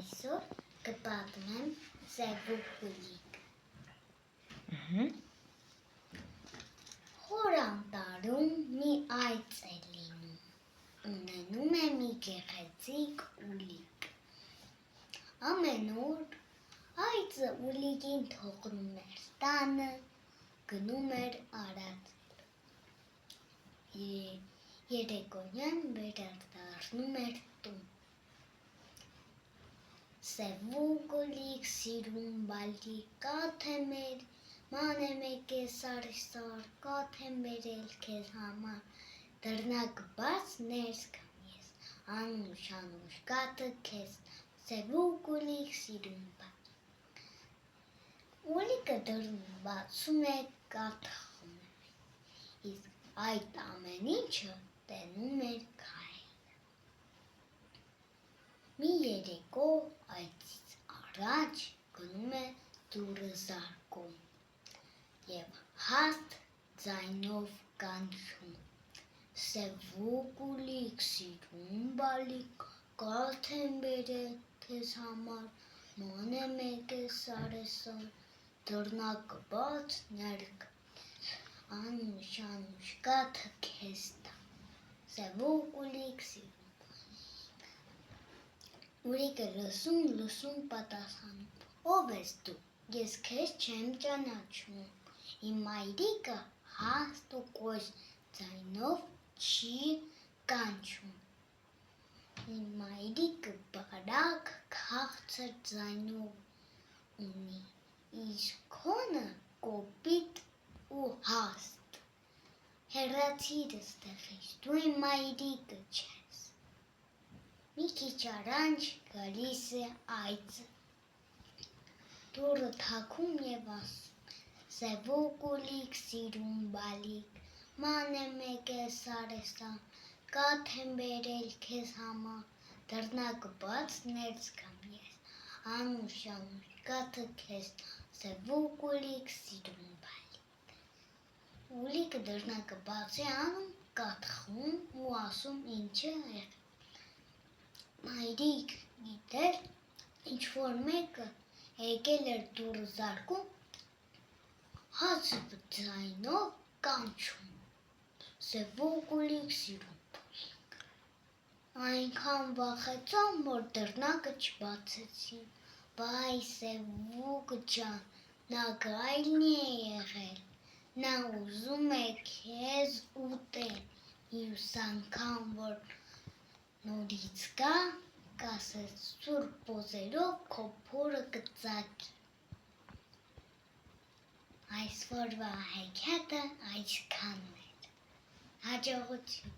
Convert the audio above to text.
Այսօր կպատմեմ Սևուկ Գուլիկ։ Հոր անտառում մի այծ է լինում, ունենում է մի գեղեցիկ ուլիկ։ Ամեն օր այծը ուլիկին թողնում էր տանը, գնում էր արածել։ Երեկոյան վերադառնում էր տուն։ Սևուկ Գուլիկ, սիրուն բալիկ, կաթե մեր մանե մեկ է սարսար, կաթե բերել քեզ համար, դռնակը բաց ներս գամ ես, անուշ կաթը քեզ, Սևուկ Գուլիկ, սիրուն բալիկ։ Ուլիկը դռնը բացում է, կաթը խմում է, իսկ այդ ամեն ինչը տենում էր գահելը։ Մի երեկո այծից առաջ գնում է դուռը զարկում և հաստ ձայնով կանչում. Սևուկ Գուլիկ, սիրուն բալիկ, կաթ եմ բերել քեզ համար, մանե մեկ է սարսար, դռնակը բաց ներս գամ ես, անուշ կաթը քեզ տամ, Սևուկ Գուլիկ, սիրուն բալիկ։ Ուլիկը լսում պատասխանում. Ով ես դու, ես քեզ չեմ ճանաչում, իմ մայրիկը հաստ ու կոշտ ձայնով չի կանչում, իմ մայրիկը բարակ քաղցր ձայնով ունի, իսկ քոնը կոպիտ ու հաստ, հեռացիր ստեղից, դու իմ մայրիկը չես։ Մի քիչ առաջ գալիս է այծը, դուռը թակում և ասում. Սևուկ Գուլիկ, սիրուն բալիկ, մանե մեկ է սարսար, կաթ եմ բերել քեզ համար, դռնակը բաց ներս գամ ես, անուշ կաթը քեզ տամ, Սևուկ Գուլիկ, սիրուն բալիկ։ Ուլիկը դռնակը բաց է անում, կաթ խմում ու ասում ինչ է եղել։ Մայրիկ գիտեր, ինչ-որ մեկը եկել էր դուռը զարկում, հազիվ ձայնով կանչում. Սևուկ Գուլիկ, սիրուն բալիկ։ Այնքան վախեցան, որ դռնակը չբացեցին, վայ Սևուկ ջան, նա գայլնի է եղել, նա ուզում է քեզ ուտել, մյուս անգամ որ նորից գա, կասես սուր բոզերով քո փորը կծակի։ Այսօրվա հեքիաթը այսքանն էր, հաջողություն։